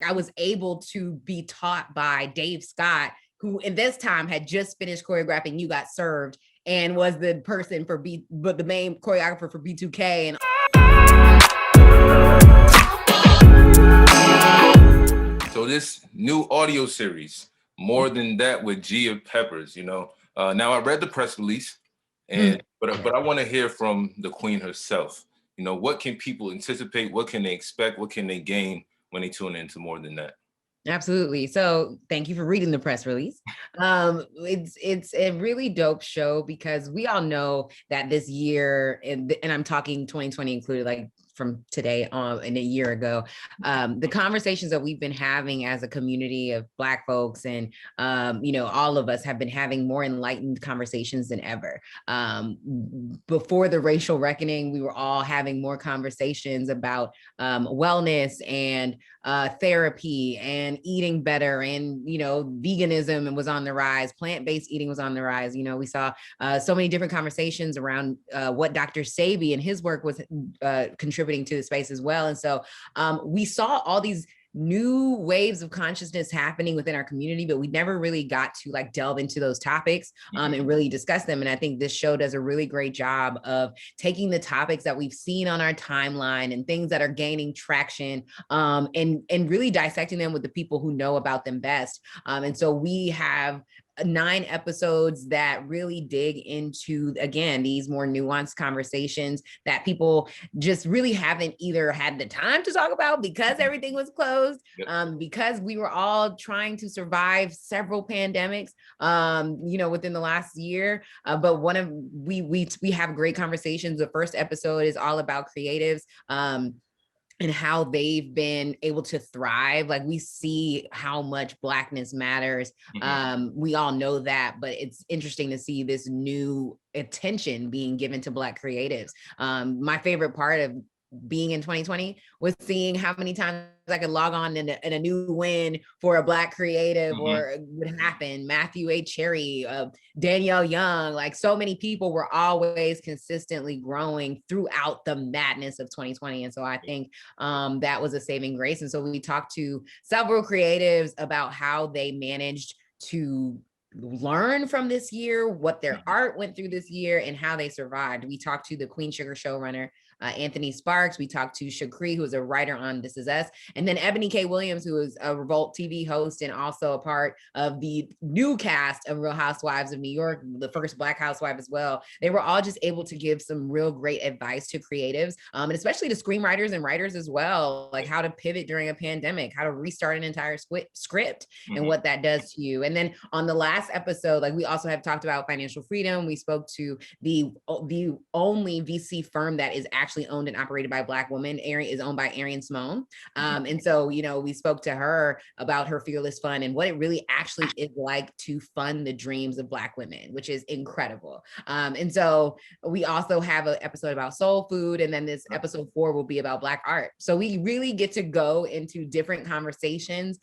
I was able to be taught by Dave Scott, who in this time had just finished choreographing You Got Served and was the person for the main choreographer for B2K. And so this new audio series, More Than That with Gia Peppers, now I read the press release, but I want to hear from the queen herself. What can people anticipate? What can they expect? What can they gain when they tune into More Than That? Absolutely. So thank you for reading the press release. It's a really dope show because we all know that this year, and I'm talking 2020 included, like from today on and a year ago, the conversations that we've been having as a community of Black folks and, all of us have been having more enlightened conversations than ever. Before the racial reckoning, we were all having more conversations about wellness and therapy and eating better, and veganism was on the rise, plant-based eating was on the rise. We saw so many different conversations around what Dr. Sebi and his work was contributing to the space as well. And so we saw all these new waves of consciousness happening within our community, but we never really got to delve into those topics and really discuss them. And I think this show does a really great job of taking the topics that we've seen on our timeline and things that are gaining traction and really dissecting them with the people who know about them best. And so we have 9 episodes that really dig into, again, these more nuanced conversations that people just really haven't either had the time to talk about because everything was closed, because we were all trying to survive several pandemics, within the last year. But we have great conversations. The first episode is all about creatives. And how they've been able to thrive. Like, we see how much Blackness matters. We all know that, but it's interesting to see this new attention being given to Black creatives. My favorite part of being in 2020 was seeing how many times I could log on in a new win for a Black creative or it would happen. Matthew A. Cherry, Danielle Young, like so many people were always consistently growing throughout the madness of 2020. And so I think that was a saving grace. And so we talked to several creatives about how they managed to learn from this year, what their art went through this year, and how they survived. We talked to the Queen Sugar showrunner, Anthony Sparks. We talked to Shakri, who is a writer on This Is Us, and then Eboni K. Williams, who is a Revolt TV host and also a part of the new cast of Real Housewives of New York, the first Black housewife as well. They were all just able to give some real great advice to creatives, and especially to screenwriters and writers as well, like how to pivot during a pandemic, how to restart an entire script and what that does to you. And then on the last episode, we also have talked about financial freedom. We spoke to the only VC firm that is actually owned and operated by a Black woman. Is owned by Arian Simone. And so, we spoke to her about her Fearless Fund and what it really actually is like to fund the dreams of Black women, which is incredible. And so we also have an episode about soul food. And then this episode 4 will be about Black art. So we really get to go into different conversations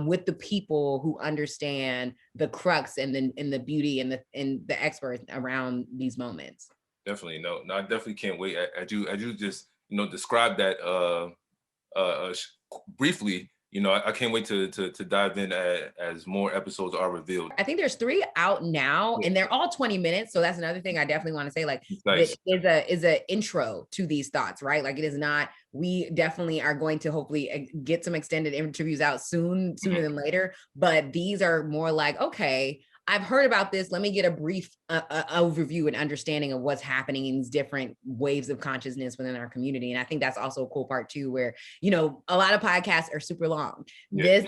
with the people who understand the crux and the beauty and the experts around these moments. Definitely. No, I definitely can't wait. As you just, describe that briefly, I can't wait to dive in as more episodes are revealed. I think there's 3 out now, and they're all 20 minutes. So that's another thing I definitely want to say. Nice. It is a intro to these thoughts, right? It is not. We definitely are going to hopefully get some extended interviews out sooner than later. But these are more like, okay, I've heard about this. Let me get a brief overview and understanding of what's happening in these different waves of consciousness within our community. And I think that's also a cool part too, where, a lot of podcasts are super long. I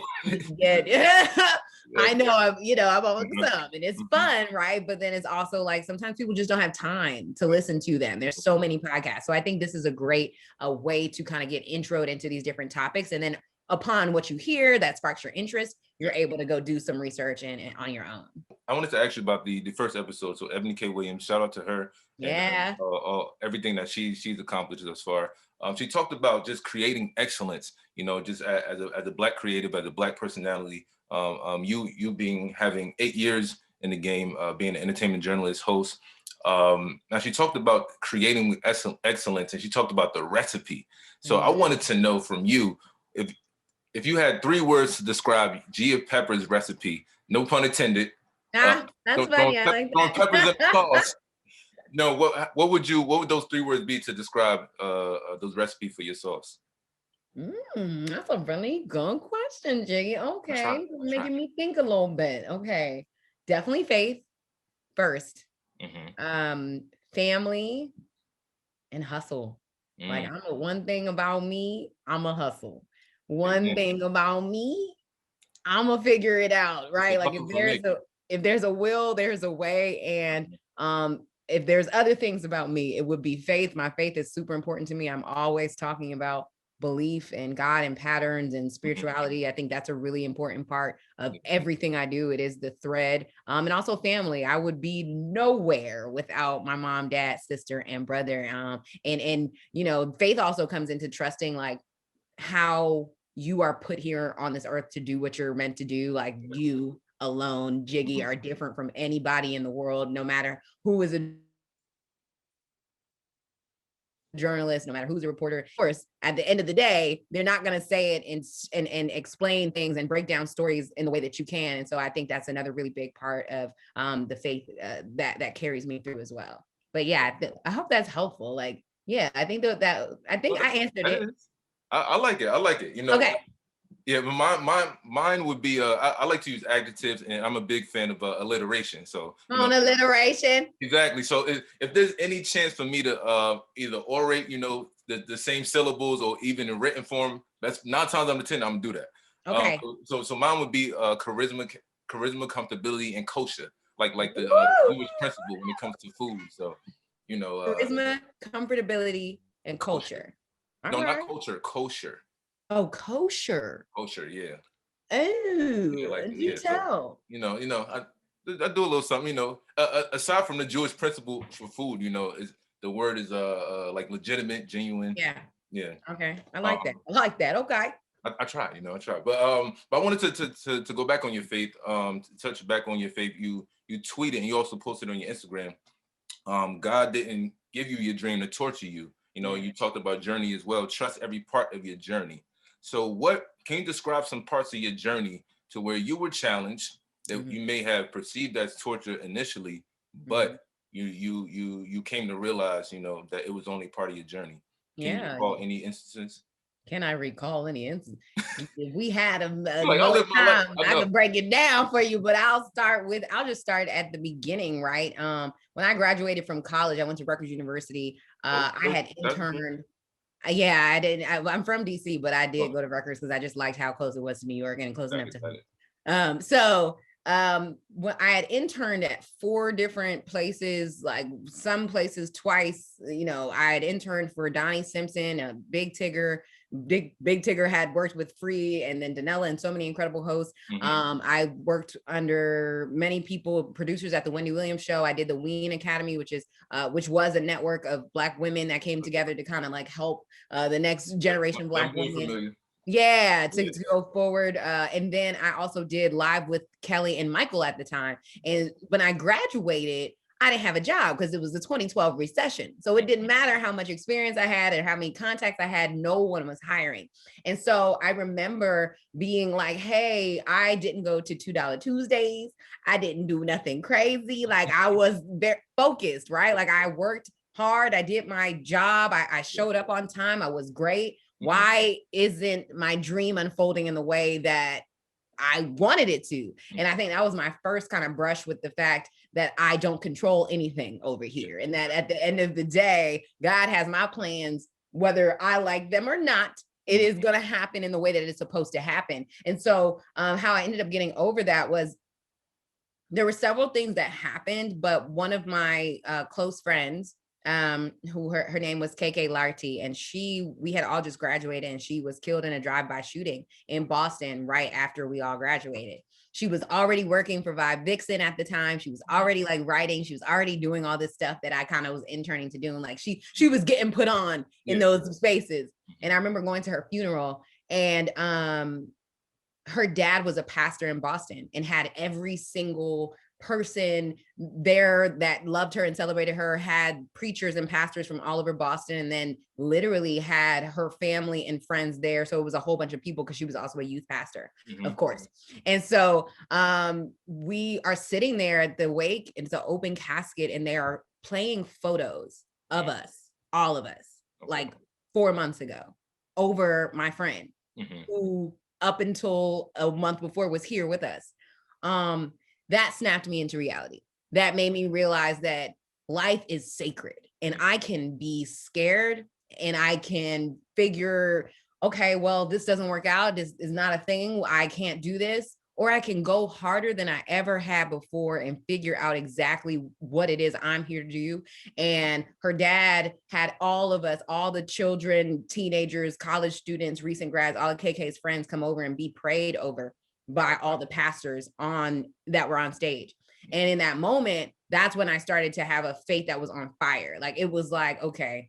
know, I'm on some and it's fun, right? But then it's also sometimes people just don't have time to listen to them. There's so many podcasts. So I think this is a great way to kind of get introed into these different topics. And then upon what you hear that sparks your interest, you're able to go do some research and on your own. I wanted to ask you about the first episode. So Eboni K. Williams, shout out to her. Yeah. And, everything that she's accomplished thus far. She talked about just creating excellence, just as a Black creative, as a Black personality. You having 8 years in the game, being an entertainment journalist, host. Now she talked about creating excellence, and she talked about the recipe. So I wanted to know from you, if you had 3 words to describe Gia Peppers' recipe, no pun intended. That's funny. I like Throwing peppers in the that. sauce. No, what would those 3 words be to describe those recipe for your sauce? That's a really good question, Jiggy. Okay, making me think a little bit. Okay, definitely faith first. Family and hustle. Like one thing about me, I'm a hustle. One thing about me, I'm gonna figure it out, right? Like if there's a will, there's a way. And if there's other things about me, it would be faith. My faith is super important to me. I'm always talking about belief in God and patterns and spirituality. I think that's a really important part of everything I do. It is the thread. And also family. I would be nowhere without my mom, dad, sister, and brother. And you know, faith also comes into trusting like how you are put here on this earth to do what you're meant to do. Like you alone, Jiggy, are different from anybody in the world, no matter who is a journalist, no matter who's a reporter. Of course, at the end of the day, they're not going to say it and explain things and break down stories in the way that you can. And so I think that's another really big part of the faith that carries me through as well. But yeah, I hope that's helpful. Like, yeah, I think I think I answered it. I like it. I like it. You know. Okay. Yeah, but mine would be I like to use adjectives, and I'm a big fan of alliteration. So alliteration. Exactly. So if there's any chance for me to either orate, you know, the same syllables, or even in written form, that's 9 times out of 10 I'm gonna do that. Okay. So mine would be charisma, comfortability, and kosher, like the Jewish principle when it comes to food. So, you know, charisma, comfortability, and culture. No, not culture, kosher. Oh, kosher. Kosher, yeah. Oh, yeah, like, you tell. So, you know, I do a little something, you know. Aside from the Jewish principle for food, you know, the word is like legitimate, genuine. Yeah. Yeah. Okay. I like that. I like that. Okay. I try, you know, I try. But I wanted to go back on your faith, to touch back on your faith. You tweeted and you also posted on your Instagram. God didn't give you your dream to torture you. You know, you talked about journey as well. Trust every part of your journey. So can you describe some parts of your journey to where you were challenged that you may have perceived as torture initially, but you came to realize, you know, that it was only part of your journey? Can you recall any instances? Can I recall any instance? If we had a time, I could break it down for you, but I'll just start at the beginning, right? When I graduated from college, I went to Rutgers University. I had interned. Yeah, I didn't. I'm from DC, but I did go to Rutgers because I just liked how close it was to New York and close enough to home. When I had interned at 4 different places, like some places twice, you know, I had interned for Donnie Simpson, Big Tigger. Big Tigger had worked with Free and then Danella and so many incredible hosts. I worked under many people, producers at the Wendy Williams show. I did the Ween Academy, which was a network of Black women that came together to kind of like help the next generation Black women. Yeah, to go forward. And then I also did Live with Kelly and Michael at the time. And when I graduated, I didn't have a job because it was the 2012 recession. So it didn't matter how much experience I had or how many contacts I had, no one was hiring. And so I remember being like, hey, I didn't go to $2 Tuesdays. I didn't do nothing crazy. Like I was very focused, right? Like I worked hard. I did my job. I showed up on time. I was great. Why isn't my dream unfolding in the way that I wanted it to? And I think that was my first kind of brush with the fact that I don't control anything over here. And that at the end of the day, God has my plans, whether I like them or not, it is going to happen in the way that it's supposed to happen. And so how I ended up getting over that was there were several things that happened, but one of my close friends, who her name was KK Larty, and we had all just graduated, and she was killed in a drive-by shooting in Boston right after we all graduated. She was already working for Vibe Vixen at the time. She was already like writing. She was already doing all this stuff that I kind of was interning to do. And like she was getting put on in those spaces. And I remember going to her funeral, and her dad was a pastor in Boston and had every single person there that loved her and celebrated her, had preachers and pastors from all over Boston, and then literally had her family and friends there. So it was a whole bunch of people because she was also a youth pastor, of course. And so we are sitting there at the wake. It's an open casket, and they are playing photos of us, all of us, like 4 months ago, over my friend who up until a month before was here with us. That snapped me into reality. That made me realize that life is sacred, and I can be scared, and I can figure, okay, well, this doesn't work out. This is not a thing. I can't do this. Or I can go harder than I ever had before and figure out exactly what it is I'm here to do. And her dad had all of us, all the children, teenagers, college students, recent grads, all of KK's friends come over and be prayed over by all the pastors that were on stage. And in that moment, that's when I started to have a faith that was on fire. Like, it was like, okay,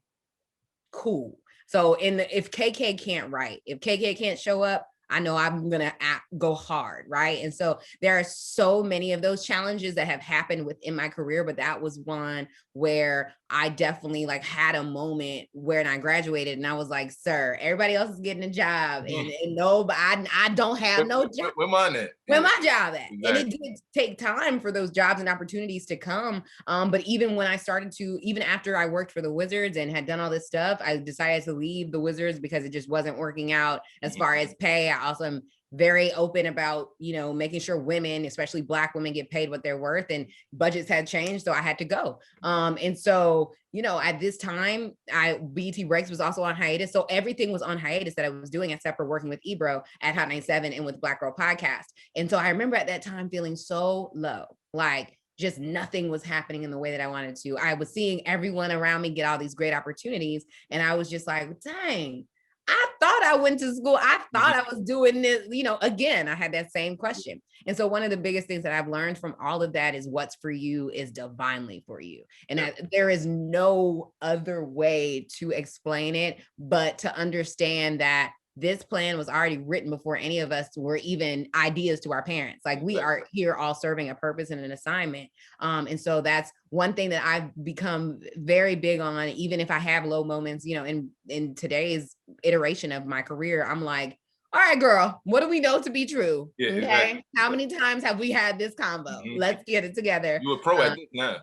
cool. So if KK can't write, if KK can't show up, I know I'm going to go hard, right? And so there are so many of those challenges that have happened within my career, but that was one where I definitely like had a moment when I graduated and I was like, sir, everybody else is getting a job and no, but I don't have no job. Where mine at? Where my job at? Exactly. And it did take time for those jobs and opportunities to come. But even when I started to, even after I worked for the Wizards and had done all this stuff, I decided to leave the Wizards because it just wasn't working out as far as pay. I also am very open about, making sure women, especially Black women, get paid what they're worth, and budgets had changed. So I had to go. And so, at this time, BET Breaks was also on hiatus. So everything was on hiatus that I was doing, except for working with Ebro at Hot 97 and with Black Girl Podcast. And so I remember at that time feeling so low, like just nothing was happening in the way that I wanted to. I was seeing everyone around me get all these great opportunities. And I was just like, dang, I thought I went to school. I thought I was doing this, again, I had that same question. And so one of the biggest things that I've learned from all of that is what's for you is divinely for you. And that there is no other way to explain it, but to understand that this plan was already written before any of us were even ideas to our parents. Like, we are here all serving a purpose and an assignment. And so that's one thing that I've become very big on, even if I have low moments, in today's iteration of my career, I'm like, all right, girl, what do we know to be true? Yeah, okay. Exactly. How many times have we had this combo? Let's get it together. You a pro at this now.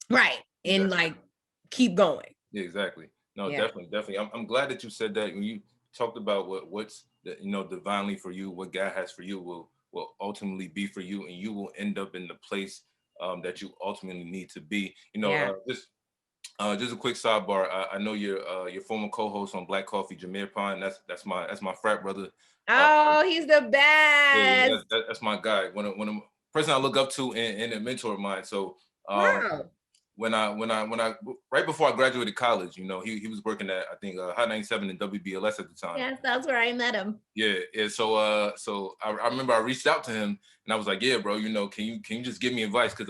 Right. And like, keep going. Yeah, exactly. No, definitely. I'm glad that you said that. When you talked about what's divinely for you, what God has for you will ultimately be for you, and you will end up in the place that you ultimately need to be. Just a quick sidebar. I know your former co-host on Black Coffee, Jameer Pine. That's my frat brother. Oh, he's the best. Yeah, that's my guy. One of person I look up to and a mentor of mine. So Wow. when I right before I graduated college, he was working at, I think, Hot 97 and WBLS at the time. Yes, that's where I met him. Yeah. So I remember I reached out to him and I was like, yeah, bro, can you just give me advice, because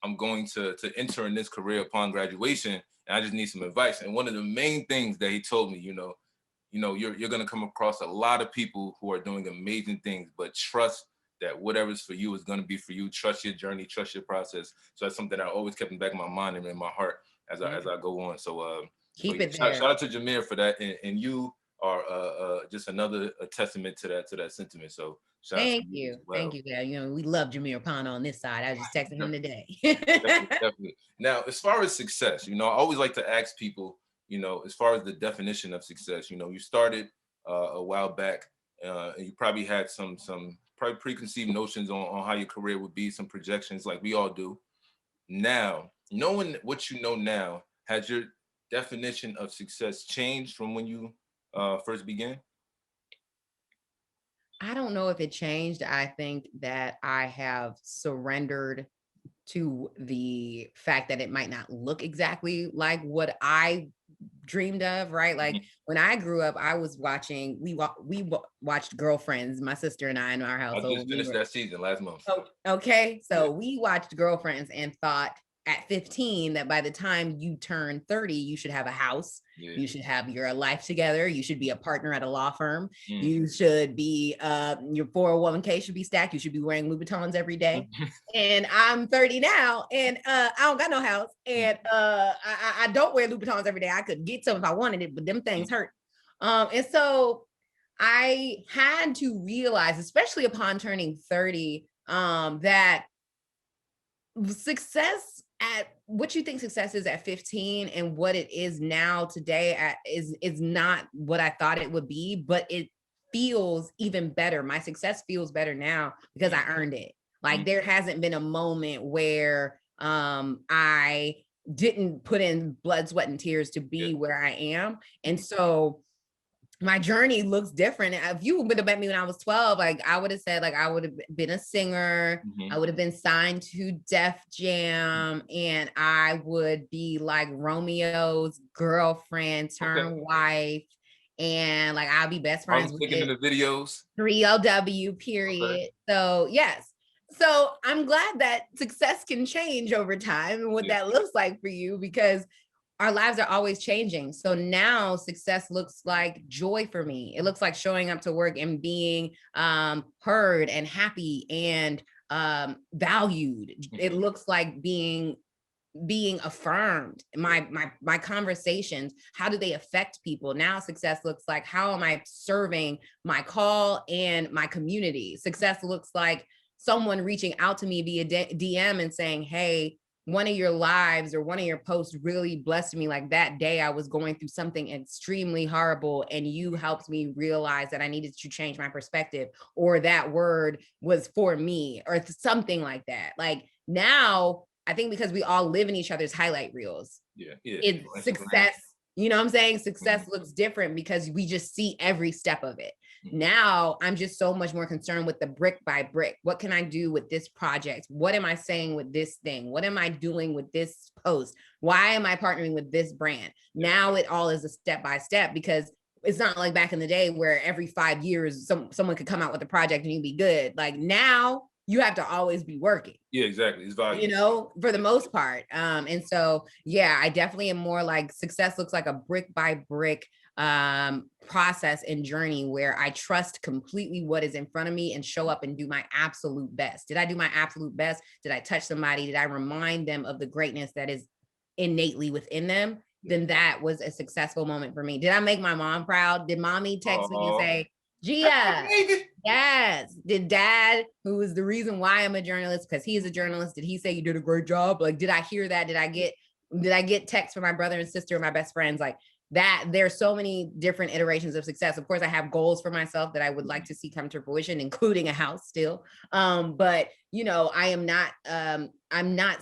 I'm going to enter in this career upon graduation, and I just need some advice. And one of the main things that he told me, you're gonna come across a lot of people who are doing amazing things, but trust that whatever's for you is going to be for you. Trust your journey, trust your process. So that's something I always kept in the back of my mind and in my heart as I go on. So keep it there. Shout out to Jameer for that, and you are just another testament to that sentiment. So thank you. Well. Thank you. Yeah, we love Jameer Pond on this side. I was just texting him today. definitely. Now, as far as success, I always like to ask people, as far as the definition of success, you started a while back, and you probably had some probably preconceived notions on how your career would be, some projections like we all do. Now, knowing what you know now, has your definition of success changed from when you first began? I don't know if it changed. I think that I have surrendered to the fact that it might not look exactly like what I dreamed of, right? Like when I grew up, I was watching, we watched Girlfriends, my sister and I in our household. I just finished that season last month. Okay. So we watched Girlfriends and thought at 15 that by the time you turn 30, you should have a house. Yeah. You should have your life together. You should be a partner at a law firm. Mm. You should be, your 401k should be stacked. You should be wearing Louboutins every day. And I'm 30 now, and I don't got no house. And I don't wear Louboutins every day. I could get some if I wanted it, but them things hurt. And so I had to realize, especially upon turning 30, that success at what you think success is at 15 and what it is now today is not what I thought it would be, but it feels even better. My success feels better now because I earned it. Like there hasn't been a moment where I didn't put in blood, sweat, and tears to be where I am. And so my journey looks different. If you would have met me when I was 12, like I would have said, like I would have been a singer. I would have been signed to Def Jam, and I would be like Romeo's girlfriend turned wife, and like I'll be best friends with in the videos. 3LW period. Okay. So yes. So I'm glad that success can change over time and what that looks like for you, because our lives are always changing. So now success looks like joy for me. It looks like showing up to work and being heard and happy and valued. It looks like being affirmed. My conversations, how do they affect people? Now success looks like, how am I serving my call and my community? Success looks like someone reaching out to me via DM and saying, hey, one of your lives or one of your posts really blessed me. Like that day I was going through something extremely horrible and you helped me realize that I needed to change my perspective, or that word was for me, or something like that. Like now I think because we all live in each other's highlight reels. It's success. You know what I'm saying? Success looks different because we just see every step of it. Now I'm just so much more concerned with the brick by brick. What can I do with this project? What am I saying with this thing? What am I doing with this post? Why am I partnering with this brand? Now it all is a step by step, because it's not like back in the day where every 5 years someone could come out with a project and you'd be good. Like now you have to always be working. Yeah, exactly. It's valuable. You know, for the most part. And so, yeah, I definitely am more like success looks like a brick by brick process and journey where I trust completely what is in front of me and show up and do my absolute best. Did I do my absolute best? Did I touch somebody? Did I remind them of the greatness that is innately within them? Then that was a successful moment for me. Did I make my mom proud? Did mommy text me and say, Gia, yes. Did dad, who is the reason why I'm a journalist, because he's a journalist, did he say you did a great job? Like, did I hear that? Did I get texts from my brother and sister and my best friends? Like that, there's so many different iterations of success. Of course, I have goals for myself that I would like to see come to fruition, including a house still. But you know, I'm not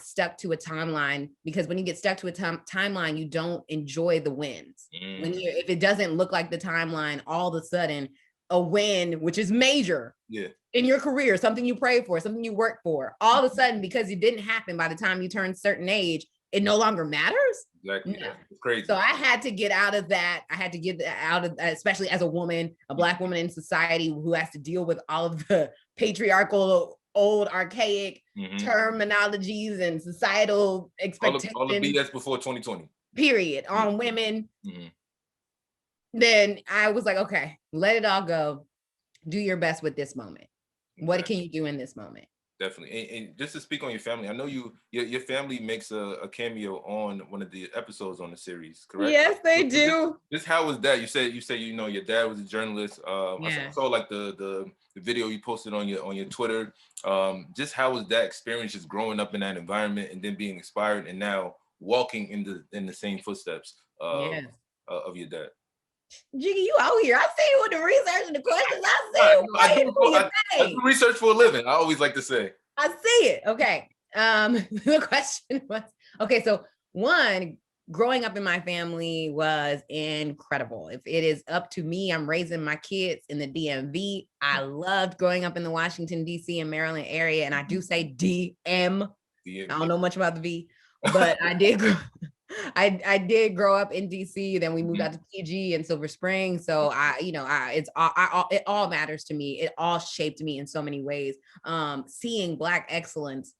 stuck to a timeline, because when you get stuck to a timeline, you don't enjoy the wins. If it doesn't look like the timeline, all of a sudden a win, which is major in your career, something you prayed for, something you worked for, all of a sudden, because it didn't happen by the time you turn a certain age, it no longer matters. Exactly. No. It's crazy. So I had to get out of that. I had to get out of, especially as a woman, a Black woman in society who has to deal with all of the patriarchal, old, archaic terminologies and societal expectations. All the BS before 2020. Period. On women. Then I was like, okay, let it all go. Do your best with this moment. What can you do in this moment? Definitely. And just to speak on your family, I know your family makes a cameo on one of the episodes on the series, correct? Yes, they do. Just how was that? You said you know your dad was a journalist. I saw like the video you posted on your Twitter. Just how was that experience, just growing up in that environment and then being inspired and now walking in the same footsteps of your dad? Jiggy, you out here. I see you with the research and the questions. I do research for a living. I always like to say. I see it. Okay. The question was, okay, so one, growing up in my family was incredible. If it is up to me, I'm raising my kids in the DMV. I loved growing up in the Washington, D.C. and Maryland area. And I do say DM. I don't know much about the V, but I did I did grow up in DC. Then we moved out to PG and Silver Spring. So it all matters to me. It all shaped me in so many ways. Seeing Black excellence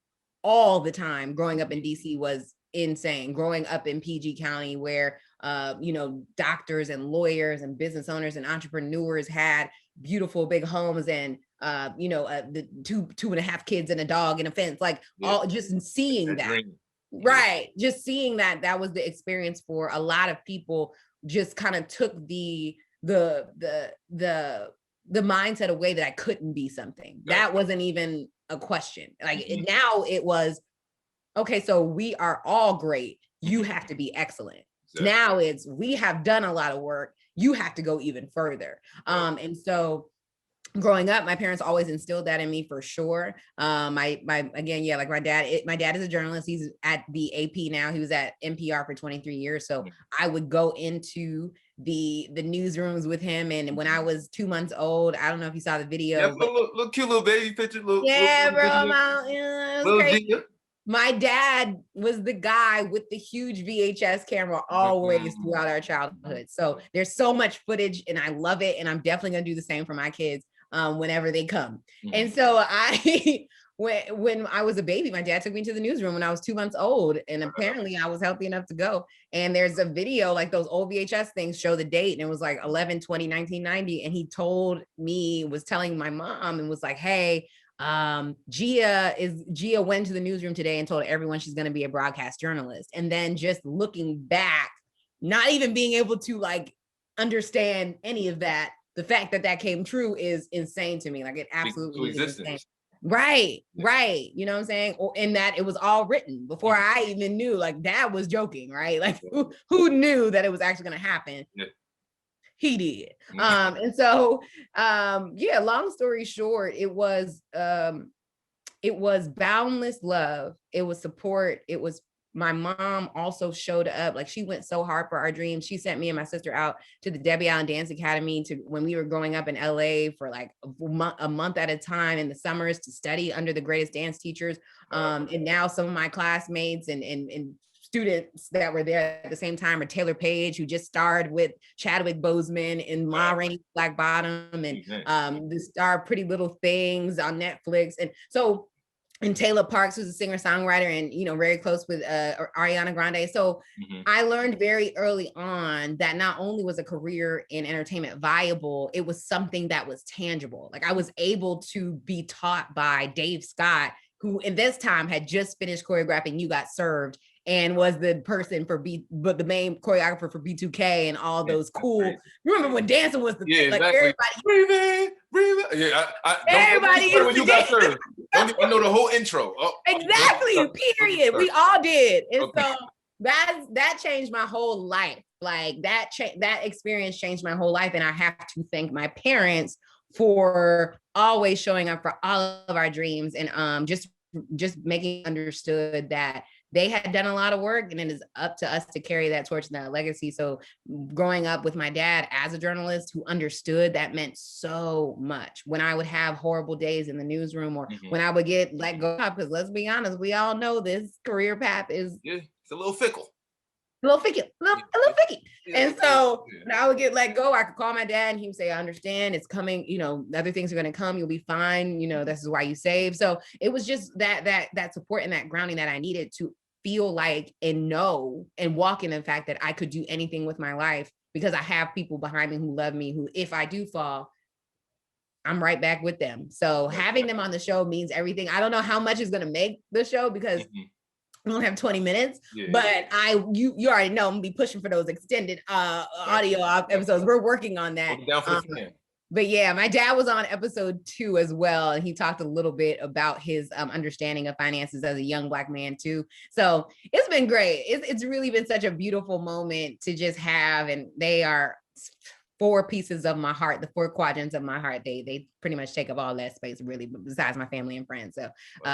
all the time growing up in DC was insane. Growing up in PG County, where you know, doctors and lawyers and business owners and entrepreneurs had beautiful big homes and you know, the two and a half kids and a dog and a fence, like all just seeing that. Right. Just seeing that was the experience for a lot of people. Just kind of took the mindset away that I couldn't be something. That wasn't even a question. Like now it was, okay, so we are all great. You have to be excellent. Exactly. Now it's, we have done a lot of work. You have to go even further. And so growing up, my parents always instilled that in me for sure. My again, yeah, like my dad is a journalist. He's at the AP now. He was at NPR for 23 years. So I would go into the newsrooms with him. And when I was 2 months old, I don't know if you saw the video. Yeah, little cute little baby picture. Little it was crazy. Gia. My dad was the guy with the huge VHS camera always throughout our childhood. So there's so much footage and I love it. And I'm definitely going to do the same for my kids whenever they come. And so when I was a baby, my dad took me to the newsroom when I was 2 months old. And apparently I was healthy enough to go. And there's a video, like those old VHS things show the date. And it was like 11/20/1990. And he was telling my mom and was like, hey, Gia went to the newsroom today and told everyone she's going to be a broadcast journalist. And then just looking back, not even being able to like understand any of that, the fact that came true is insane to me. Like it absolutely is insane. Right. You know what I'm saying? And that it was all written before I even knew. Like dad was joking, right? Like who knew that it was actually going to happen? Yeah. He did. And so, yeah, long story short, it was boundless love. It was support. It was, my mom also showed up. Like she went so hard for our dreams. She sent me and my sister out to the Debbie Allen Dance Academy when we were growing up in LA for like a month at a time in the summers to study under the greatest dance teachers. And now some of my classmates and students that were there at the same time are Taylor Page, who just starred with Chadwick Boseman in Ma Rainey's Black Bottom, and the star Pretty Little Things on Netflix. And so, and Taylor Parks, who's a singer-songwriter and, you know, very close with Ariana Grande. So I learned very early on that not only was a career in entertainment viable, it was something that was tangible. Like I was able to be taught by Dave Scott, who in this time had just finished choreographing You Got Served and was the person but the main choreographer for B2K and all those cool. Remember when dancing was the thing? Like everybody, breathe in. Yeah, everybody don't when You Got Served. I know the whole intro. Exactly. Period. We all did, and so that changed my whole life. Like that experience changed my whole life, and I have to thank my parents for always showing up for all of our dreams and just making understood that they had done a lot of work and it is up to us to carry that torch and that legacy. So growing up with my dad as a journalist who understood, that meant so much. When I would have horrible days in the newsroom or when I would get let go, because let's be honest, we all know this career path is it's a little fickle. A little fickle. And so when I would get let go, I could call my dad and he would say, I understand, it's coming, you know, other things are going to come, you'll be fine, you know, this is why you save. So it was just that support and that grounding that I needed to feel like and know and walk in the fact that I could do anything with my life because I have people behind me who love me, who if I do fall, I'm right back with them. So having them on the show means everything. I don't know how much is going to make the show because we don't have 20 minutes, but you already know I'm gonna be pushing for those extended audio episodes. We're working on that. But yeah, my dad was on episode 2 as well. And he talked a little bit about his understanding of finances as a young Black man too. So it's been great. It's really been such a beautiful moment to just have, and they are 4 pieces of my heart, the 4 quadrants of my heart. They pretty much take up all that space really, besides my family and friends. So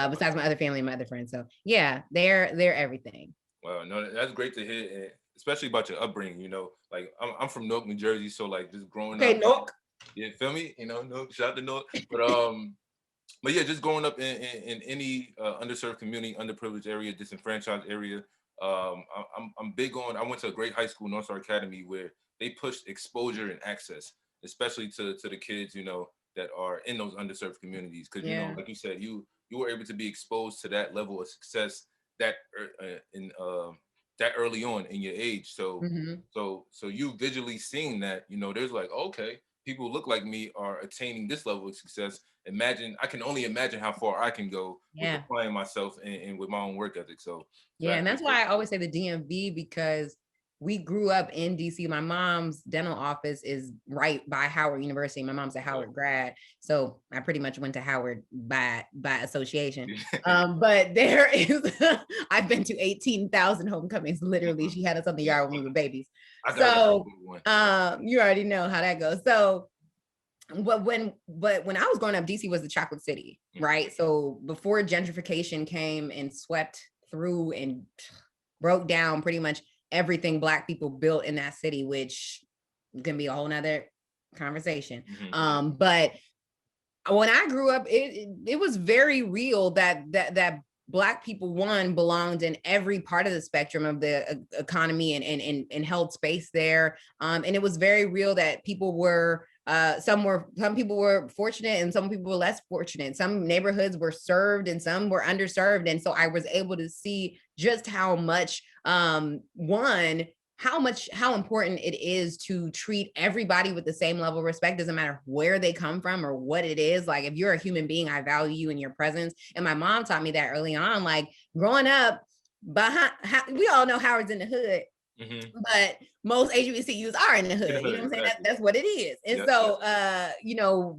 besides my other family and my other friends. So yeah, they're everything. Wow, no, that's great to hear, especially about your upbringing. You know, like I'm from Newark, New Jersey, so like just growing up. Newark. Yeah, feel me? You know, no, shout out to Newark. But yeah, just growing up in any underserved community, underprivileged area, disenfranchised area. I'm big on. I went to a great high school, North Star Academy, where they pushed exposure and access, especially to the kids, you know, that are in those underserved communities. Because you know, Yeah. like you said, you were able to be exposed to that level of success that in that early on in your age. So Mhm. so you visually seeing that, you know, there's like, okay, people who look like me are attaining this level of success. Imagine, I can only imagine how far I can go with Yeah. applying myself and with my own work ethic. So Yeah, and that's why I always say the DMV, because we grew up in DC. My mom's dental office is right by Howard University. My mom's a Howard grad, so I pretty much went to Howard by association. But there is, I've been to 18,000 homecomings. Literally, she had us on the yard when we were babies. I got So one. you already know how that goes. So but when I was growing up, DC was the chocolate city, right? So before gentrification came and swept through and broke down pretty much everything Black people built in that city, which is gonna be a whole nother conversation. But when I grew up, it was very real that Black people, one, belonged in every part of the spectrum of the economy and held space there. And it was very real that people were some people were fortunate and some people were less fortunate. Some neighborhoods were served and some were underserved. And so I was able to see just how much one, how important it is to treat everybody with the same level of respect. Doesn't matter where they come from or what it is. Like, if you're a human being, I value you and your presence. And my mom taught me that early on. Like, growing up behind, we all know Howard's in the hood, but most HBCUs are in the hood. You know what I'm saying? That's what it is. And so you know,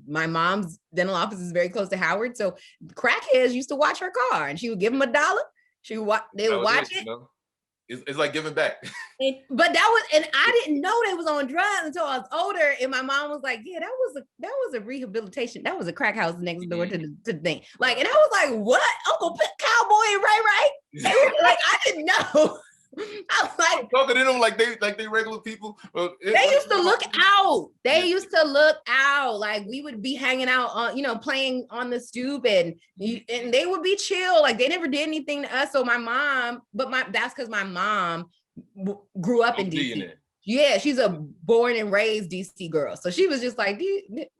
my mom's dental office is very close to Howard. So crackheads used to watch her car, and she would give them $1. They would watch it. You know? It's like giving back. But that was, and I didn't know they was on drugs until I was older. And my mom was like, "Yeah, that was a rehabilitation. That was a crack house next door to the thing." Like, and I was like, "What, Uncle Cowboy and Ray Ray?" Like, I didn't know. I was like, talking to them like they regular people. They used to look out. They used to look out. Like, we would be hanging out on, you know, playing on the stoop, and they would be chill. Like, they never did anything to us. So my mom, that's because my mom grew up in DC. Yeah, she's a born and raised DC girl. So she was just like,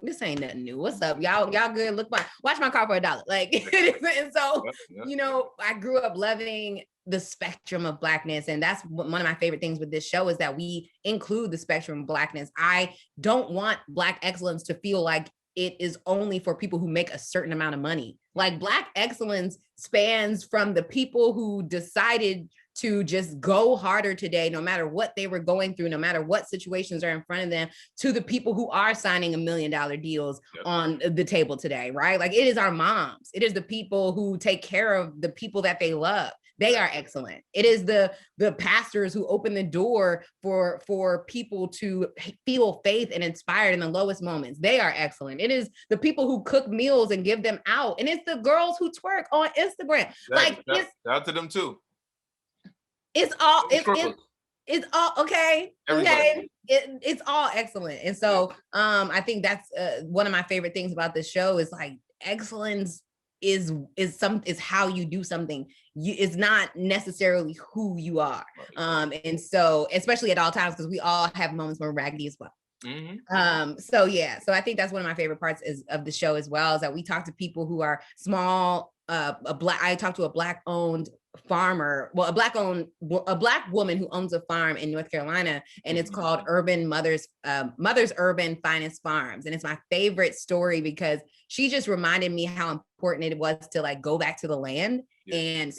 this ain't nothing new. What's up? Y'all good? Look fine. Watch my car for $1. Like, and so, you know, I grew up loving the spectrum of Blackness. And that's one of my favorite things with this show, is that we include the spectrum of Blackness. I don't want Black excellence to feel like it is only for people who make a certain amount of money. Like, Black excellence spans from the people who decided to just go harder today, no matter what they were going through, no matter what situations are in front of them, to the people who are signing $1 million deals on the table today, right? Like, it is our moms. It is the people who take care of the people that they love. They are excellent. It is the pastors who open the door for people to feel faith and inspired in the lowest moments. They are excellent. It is the people who cook meals and give them out. And it's the girls who twerk on Instagram. Shout to them too. It's all okay. Okay. It's all excellent. And so I think that's one of my favorite things about this show, is like, excellence is how you do something. It's not necessarily who you are. And so, especially at all times, because we all have moments where we're raggedy as well. So I think that's one of my favorite parts of the show as well, is that we talk to people who are small. I talked to a Black owned farmer, a Black woman who owns a farm in North Carolina, and it's called Mother's Urban Finest Farms. And it's my favorite story because she just reminded me how important it was to, like, go back to the land and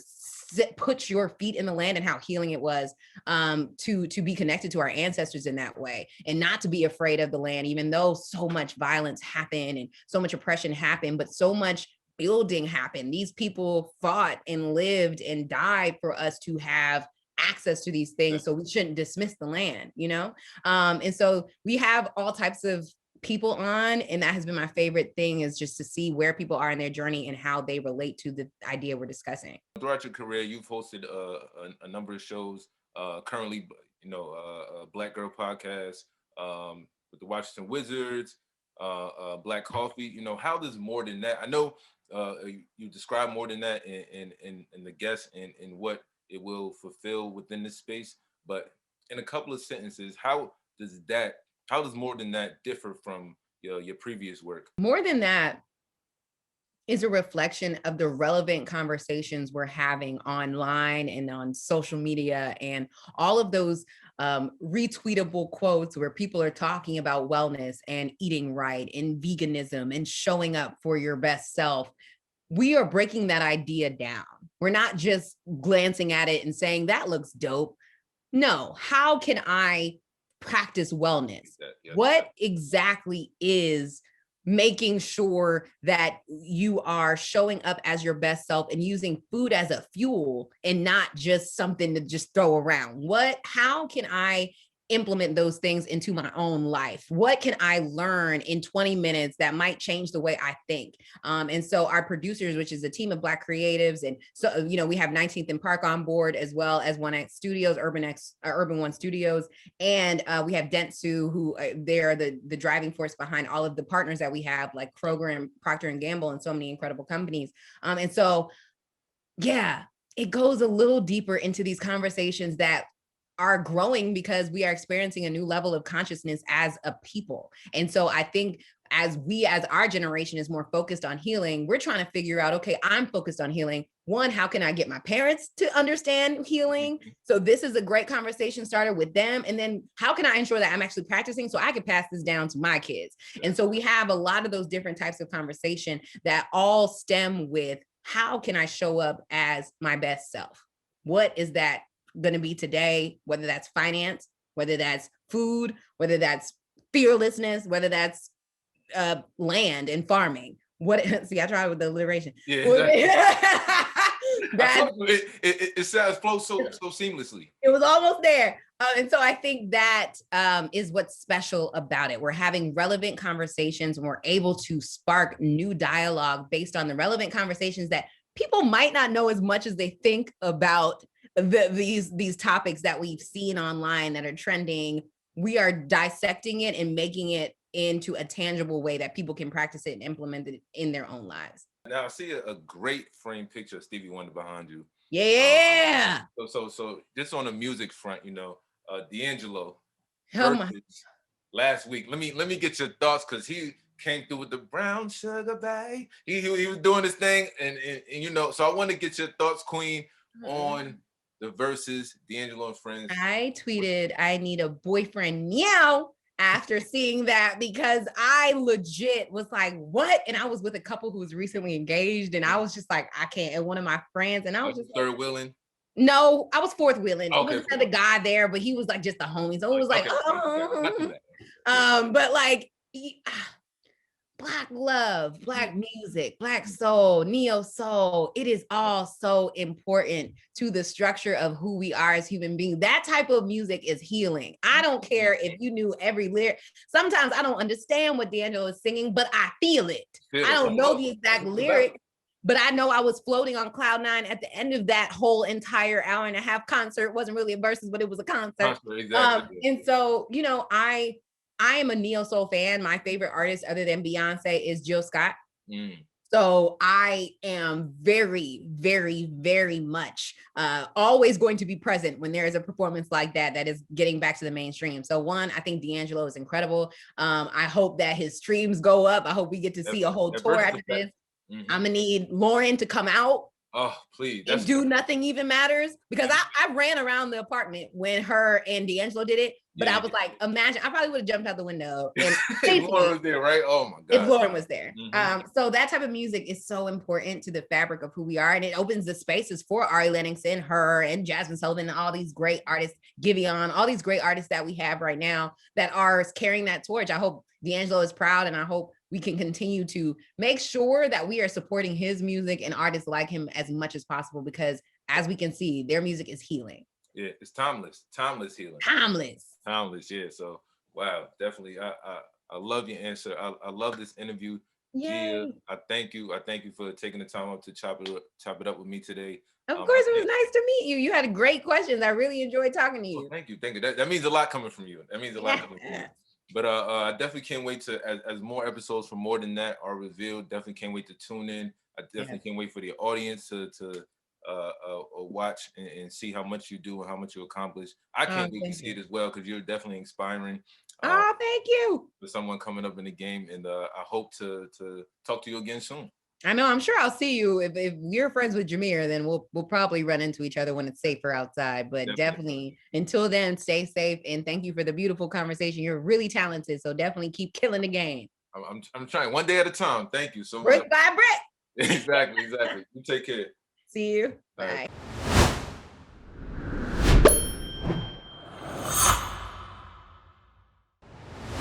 put your feet in the land, and how healing it was to be connected to our ancestors in that way, and not to be afraid of the land, even though so much violence happened and so much oppression happened, but so much building happened. These people fought and lived and died for us to have access to these things. So we shouldn't dismiss the land, you know? And so we have all types of people on, and that has been my favorite thing, is just to see where people are in their journey and how they relate to the idea we're discussing. Throughout your career, you've hosted a number of shows. Currently, you know, Black Girl Podcast with the Washington Wizards, Black Coffee. You know, how does More Than That? I know you describe More Than That in the guest and what it will fulfill within this space, but in a couple of sentences, how does More Than That differ from your previous work? More than that, is a reflection of the relevant conversations we're having online and on social media and all of those retweetable quotes where people are talking about wellness and eating right and veganism and showing up for your best self. We are breaking that idea down. We're not just glancing at it and saying that looks dope. No, how can I practice wellness? What exactly is making sure that you are showing up as your best self and using food as a fuel and not just something to just throw around? How can I implement those things into my own life? What can I learn in 20 minutes that might change the way I think? And so our producers, which is a team of Black creatives, and so, we have 19th and Park on board, as well as One X Studios, Urban One Studios, and we have Dentsu, who they're the driving force behind all of the partners that we have, like Kroger and Procter and Gamble, and so many incredible companies. And so, yeah, it goes a little deeper into these conversations that are growing because we are experiencing a new level of consciousness as a people. And so I think as our generation is more focused on healing, we're trying to figure out, okay, I'm focused on healing. One, how can I get my parents to understand healing? So this is a great conversation starter with them. And then how can I ensure that I'm actually practicing so I can pass this down to my kids? And so we have a lot of those different types of conversation that all stem with, how can I show up as my best self? What is that going to be today, whether that's finance, whether that's food, whether that's fearlessness, whether that's land and farming. See, I tried with the alliteration. Yeah, exactly. It flows so seamlessly. It was almost there. And so I think that is what's special about it. We're having relevant conversations and we're able to spark new dialogue based on the relevant conversations that people might not know as much as they think about these topics that we've seen online that are trending. We are dissecting it and making it into a tangible way that people can practice it and implement it in their own lives. Now I see a great frame picture of Stevie Wonder behind you. Yeah. So just on the music front, D'Angelo last week. Let me get your thoughts, because he came through with the brown sugar bag. He was doing this thing, and so I want to get your thoughts, Queen, on the verses, D'Angelo and Friends. I tweeted, I need a boyfriend meow after seeing that, because I legit was like, what? And I was with a couple who was recently engaged, and I was just like, I can't. And one of my friends, and I was just third wheeling. No, I was fourth wheeling. Okay, it was another guy there, but he was like just a homie. So it was like, but like Black love, Black music, Black soul, neo soul. It is all so important to the structure of who we are as human beings. That type of music is healing. I don't care if you knew every lyric. Sometimes I don't understand what D'Angelo is singing, but I feel it. I don't know the exact lyric, but I know I was floating on cloud nine at the end of that whole entire hour and a half concert. It wasn't really a verses, but it was a concert. Exactly. And so, I am a neo soul fan. My favorite artist other than Beyonce is Jill Scott. So I am very, very, very much always going to be present when there is a performance like that is getting back to the mainstream. So one, I think D'Angelo is incredible. I hope that his streams go up. I hope we get to see a whole tour after this. I'm gonna need Lauren to come out. Oh, please. And do Nothing Even Matters, because I ran around the apartment when her and D'Angelo did it. But I was like, imagine, I probably would have jumped out the window. And if Lauren was there, right? Oh my God. If Lauren was there. So that type of music is so important to the fabric of who we are. And it opens the spaces for Ari Lennox and her and Jasmine Sullivan and all these great artists, Giveon, all these great artists that we have right now that are carrying that torch. I hope D'Angelo is proud, and I hope we can continue to make sure that we are supporting his music and artists like him as much as possible, because as we can see, their music is healing. Yeah, it's timeless healing. Timeless, yeah. So wow, definitely. I love your answer. I love this interview. Gia, I thank you for taking the time up to chop it up with me today. Of course, it was nice to meet you. You had great questions. I really enjoyed talking to you. Well, thank you. That means a lot coming from you. But I definitely can't wait to, as more episodes for More Than That are revealed, definitely can't wait to tune in. I definitely can't wait for the audience to watch and see how much you do and how much you accomplish. I can't wait to see it as well, because you're definitely inspiring. Oh, thank you. For someone coming up in the game, and I hope to talk to you again soon. I know. I'm sure I'll see you. If you're friends with Jameer, then we'll probably run into each other when it's safer outside. But definitely until then, stay safe, and thank you for the beautiful conversation. You're really talented, so definitely keep killing the game. I'm trying one day at a time. Thank you so much. Brick by brick. Exactly. You take care. See you. Bye.